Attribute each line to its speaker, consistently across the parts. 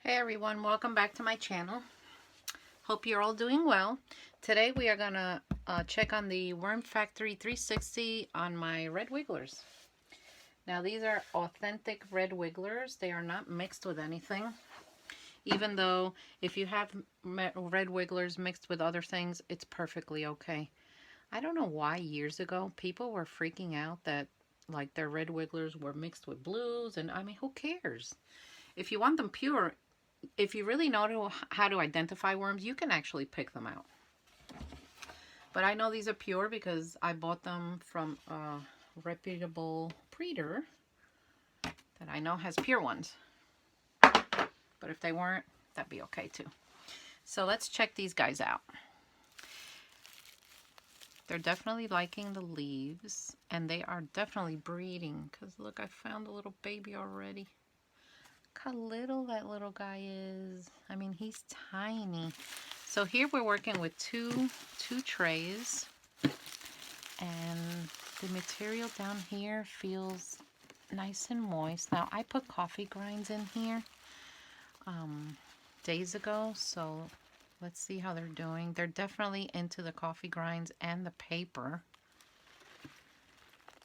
Speaker 1: Hey everyone, welcome back to my channel. Hope you're all doing well. Today we are gonna check on the Worm Factory 360 on my red wigglers. Now these are authentic red wigglers. They are not mixed with anything. Even though if you have red wigglers mixed with other things, it's perfectly okay. I don't know why years ago people were freaking out that like their red wigglers were mixed with blues, and I mean, who cares? If you want them pure, if you really know how to identify worms, you can actually pick them out. But I know these are pure because I bought them from a reputable breeder that I know has pure ones. But if they weren't, that'd be okay too. So let's check these guys out. They're definitely liking the leaves, and they are definitely breeding because look, I found a little baby already. Look how little that little guy is. I mean, he's tiny. So here we're working with two trays, and the material down here feels nice and moist. Now I put coffee grinds in here days ago, so let's see how they're doing. They're definitely into the coffee grinds and the paper.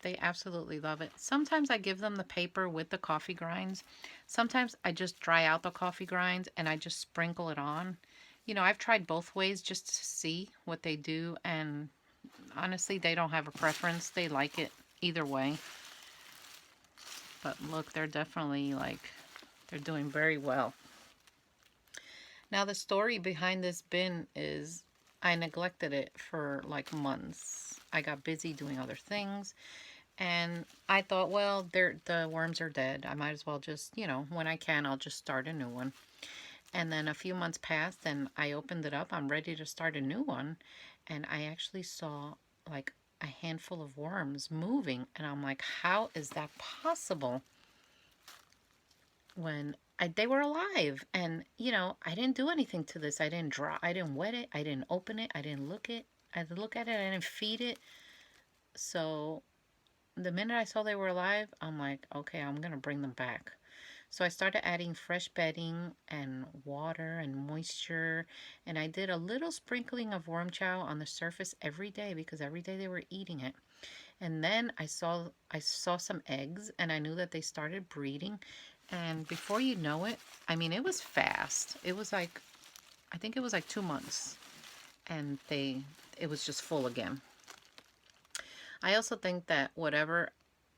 Speaker 1: They absolutely love it. Sometimes I give them the paper with the coffee grinds. Sometimes I just dry out the coffee grinds and I just sprinkle it on. You know, I've tried both ways just to see what they do, and honestly, they don't have a preference. They like it either way. But look, they're definitely they're doing very well. Now the story behind this bin is I neglected it for like months. I got busy doing other things. And I thought, well, the worms are dead. I might as well just, you know, when I can, I'll just start a new one. And then a few months passed and I opened it up. I'm ready to start a new one. And I actually saw like a handful of worms moving. And I'm like, how is that possible? When they were alive. And, you know, I didn't do anything to this. I didn't wet it. I didn't open it. I didn't look at it. I didn't feed it. So the minute I saw they were alive, I'm like, okay, I'm going to bring them back. So I started adding fresh bedding and water and moisture. And I did a little sprinkling of worm chow on the surface every day because every day they were eating it. And then I saw some eggs and I knew that they started breeding. And before you know it, I mean, it was fast. It was like, I think it was like 2 months. And it was just full again. I also think that whatever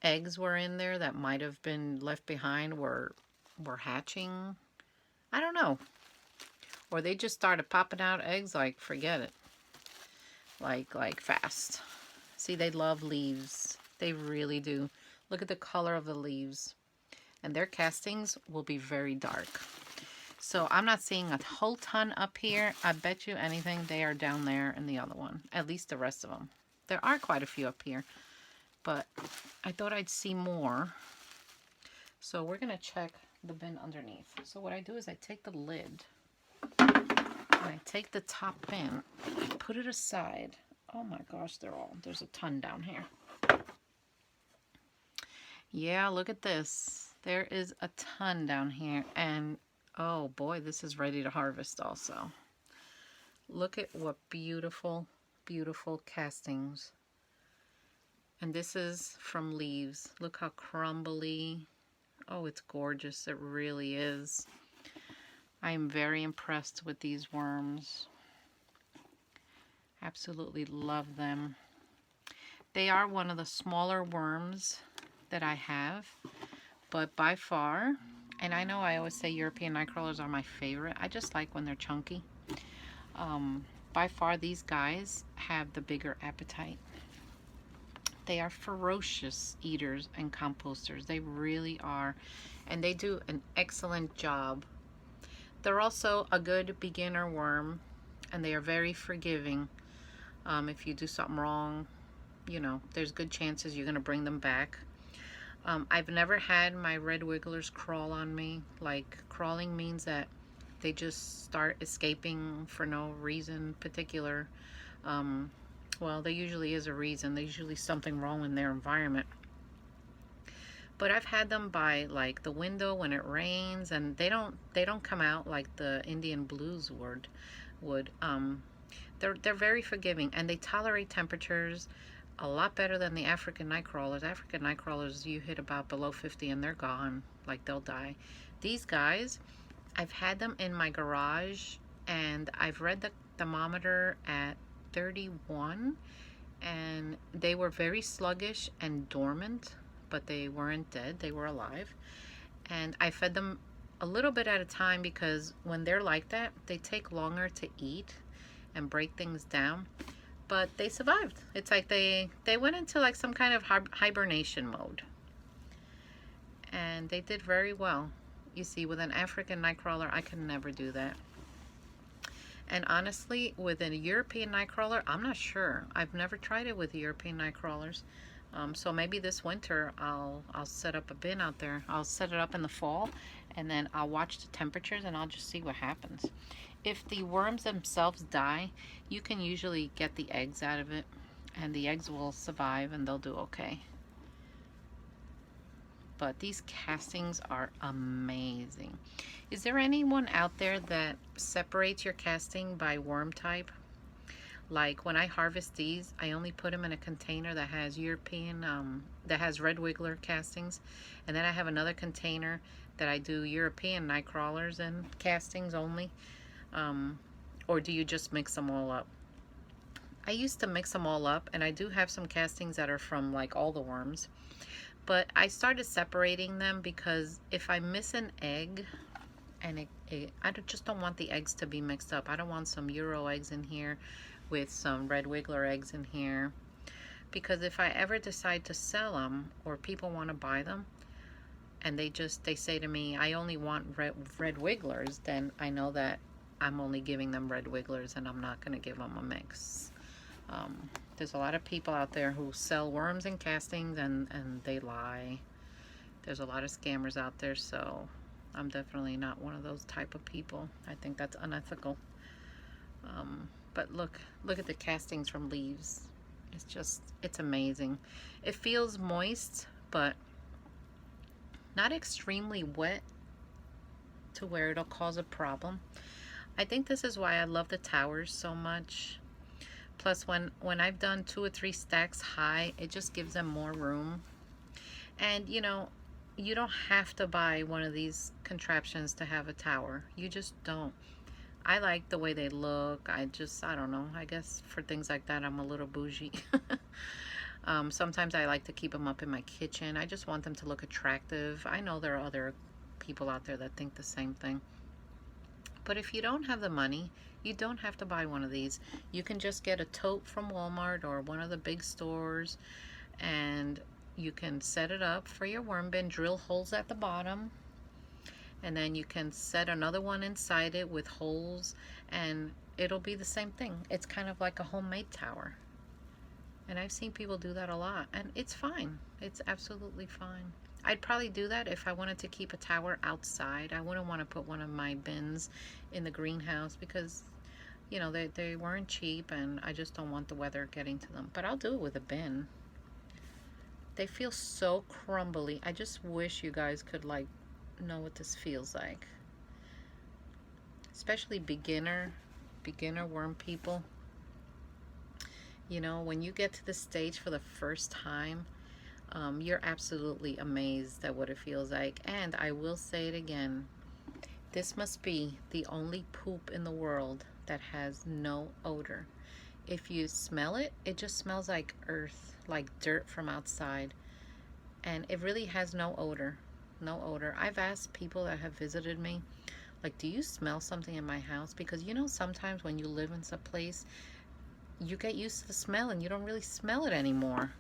Speaker 1: eggs were in there that might have been left behind were hatching. I don't know. Or they just started popping out eggs like, forget it. Like fast. See, they love leaves. They really do. Look at the color of the leaves. And their castings will be very dark. So I'm not seeing a whole ton up here. I bet you anything they are down there in the other one. At least the rest of them. There are quite a few up here, but I thought I'd see more. So we're going to check the bin underneath. So what I do is I take the lid and I take the top bin, put it aside. Oh my gosh, there's a ton down here. Yeah, look at this. There is a ton down here, and oh boy, this is ready to harvest also. Look at what beautiful, beautiful castings. And this is from leaves. Look how crumbly. Oh, it's gorgeous. It really is. I am very impressed with these worms. Absolutely love them. They are one of the smaller worms that I have, but by far, and I know I always say European nightcrawlers are my favorite. I just like when they're chunky. By far, these guys have the bigger appetite. They are ferocious eaters and composters. They really are. And they do an excellent job. They're also a good beginner worm. And they are very forgiving. If you do something wrong, you know, there's good chances you're going to bring them back. I've never had my red wigglers crawl on me. Like, crawling means that they just start escaping for no reason particular. Well, there usually is a reason. There's usually something wrong in their environment. But I've had them by like the window when it rains, and they don't come out like the Indian blues would. They're very forgiving, and they tolerate temperatures a lot better than the African night crawlers. African night crawlers, you hit about below 50 and they're gone, like they'll die. These guys, I've had them in my garage, and I've read the thermometer at 31, and they were very sluggish and dormant, but they weren't dead, they were alive. And I fed them a little bit at a time, because when they're like that, they take longer to eat and break things down. But they survived. It's like they went into like some kind of hibernation mode, and they did very well. You see, with an African nightcrawler, I could never do that. And honestly, with a European nightcrawler, I'm not sure. I've never tried it with European nightcrawlers. So maybe this winter I'll set up a bin out there. I'll set it up in the fall, and then I'll watch the temperatures, and I'll just see what happens. If the worms themselves die, you can usually get the eggs out of it, and the eggs will survive and they'll do okay. But these castings are amazing. Is there anyone out there that separates your casting by worm type? Like when I harvest these, I only put them in a container that has European, that has red wiggler castings, and then I have another container that I do European night crawlers and castings only. Or do you just mix them all up? I used to mix them all up, and I do have some castings that are from like all the worms, but I started separating them because if I miss an egg, and I just don't want the eggs to be mixed up. I don't want some Euro eggs in here with some red wiggler eggs in here, because if I ever decide to sell them, or people want to buy them, and they say to me, I only want red wigglers, then I know that I'm only giving them red wigglers, and I'm not going to give them a mix. There's a lot of people out there who sell worms and castings, and they lie. There's a lot of scammers out there, so I'm definitely not one of those type of people. I think that's unethical. But look at the castings from leaves. It's amazing. It feels moist, but not extremely wet to where it'll cause a problem. I think this is why I love the towers so much. Plus, when I've done 2 or 3 stacks high, it just gives them more room. And you know, you don't have to buy one of these contraptions to have a tower. You just don't. I like the way they look. I don't know. I guess for things like that, I'm a little bougie. Sometimes I like to keep them up in my kitchen. I just want them to look attractive. I know there are other people out there that think the same thing. But if you don't have the money, you don't have to buy one of these. You can just get a tote from Walmart or one of the big stores, and you can set it up for your worm bin, drill holes at the bottom, and then you can set another one inside it with holes, and it'll be the same thing. It's kind of like a homemade tower. And I've seen people do that a lot, and it's fine. It's absolutely fine. I'd probably do that if I wanted to keep a tower outside. I wouldn't want to put one of my bins in the greenhouse, because you know, they weren't cheap, and I just don't want the weather getting to them. But I'll do it with a bin. They feel so crumbly. I just wish you guys could like know what this feels like. Especially beginner worm people. You know, when you get to the stage for the first time, you're absolutely amazed at what it feels like. And I will say it again, this must be the only poop in the world that has no odor. If you smell it, it just smells like earth, like dirt from outside. And it really has no odor. No odor. I've asked people that have visited me, like, do you smell something in my house? Because you know, sometimes when you live in some place, you get used to the smell and you don't really smell it anymore.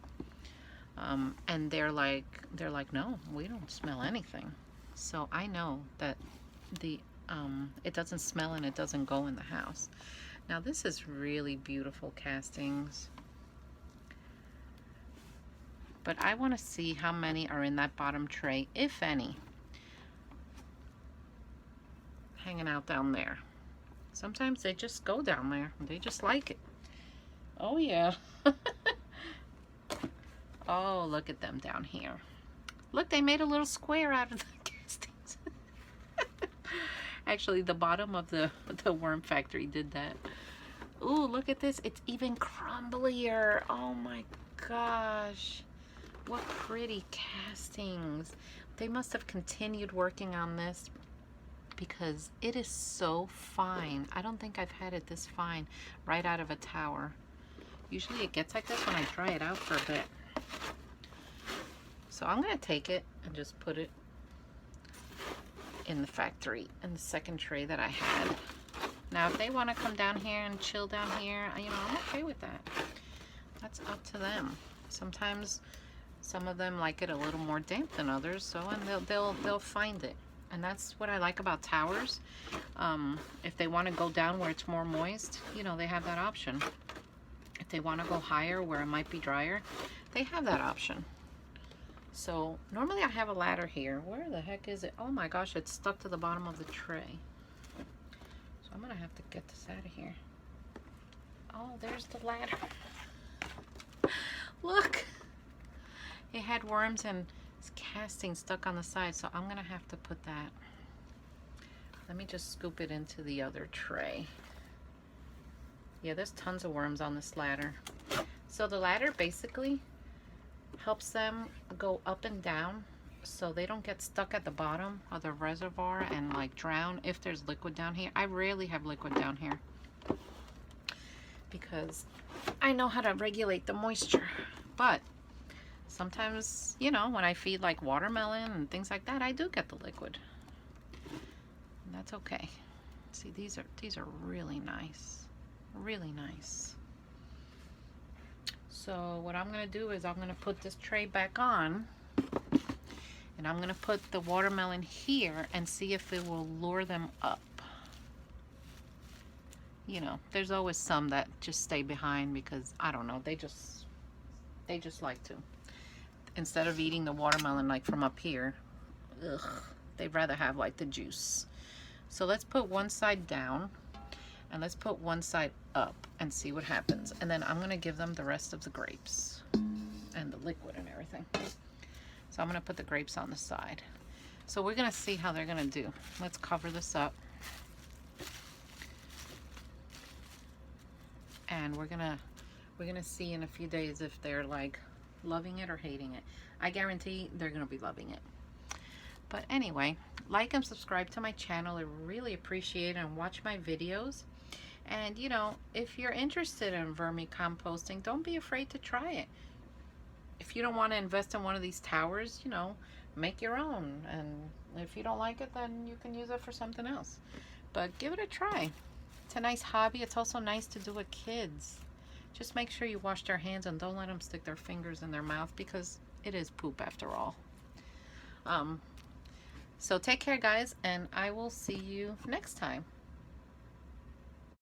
Speaker 1: And they're like, no, we don't smell anything. So I know that it doesn't smell and it doesn't go in the house. Now this is really beautiful castings. But I want to see how many are in that bottom tray, if any, hanging out down there. Sometimes they just go down there. They just like it. Oh yeah. Oh, look at them down here. Look, they made a little square out of the castings. Actually, the bottom of the worm factory did that. Ooh, look at this. It's even crumblier. Oh my gosh. What pretty castings. They must have continued working on this because it is so fine. I don't think I've had it this fine right out of a tower. Usually it gets like this when I dry it out for a bit. So I'm going to take it and just put it in the factory, in the second tray that I had. Now, if they want to come down here and chill down here, you know, I'm okay with that. That's up to them. Sometimes some of them like it a little more damp than others, so and they'll find it. And that's what I like about towers. If they want to go down where it's more moist, you know, they have that option. If they want to go higher where it might be drier, they have that option. So normally I have a ladder here. Where the heck is it? Oh my gosh, it's stuck to the bottom of the tray. So I'm gonna have to get this out of here. Oh, there's the ladder. Look, it had worms and casting stuck on the side, so I'm gonna have to put that. Let me just scoop it into the other tray. Yeah, there's tons of worms on this ladder. So the ladder basically helps them go up and down so they don't get stuck at the bottom of the reservoir and like drown if there's liquid down here. I rarely have liquid down here because I know how to regulate the moisture, but sometimes, you know, when I feed like watermelon and things like that, I do get the liquid. And that's okay. See, these are really nice. Really nice. So what I'm going to do is I'm going to put this tray back on, and I'm going to put the watermelon here and see if it will lure them up. You know, there's always some that just stay behind because, I don't know, they just like to. Instead of eating the watermelon like from up here, ugh, they'd rather have like the juice. So let's put one side down and let's put one side up and see what happens. And then I'm gonna give them the rest of the grapes and the liquid and everything. So I'm gonna put the grapes on the side. So we're gonna see how they're gonna do. Let's cover this up. And we're gonna see in a few days if they're like loving it or hating it. I guarantee they're gonna be loving it. But anyway, like and subscribe to my channel. I really appreciate it, and watch my videos. And you know, if you're interested in vermicomposting, don't be afraid to try it. If you don't want to invest in one of these towers, you know, make your own. And if you don't like it, then you can use it for something else. But give it a try. It's a nice hobby. It's also nice to do with kids. Just make sure you wash their hands and don't let them stick their fingers in their mouth because it is poop after all. So take care, guys, and I will see you next time.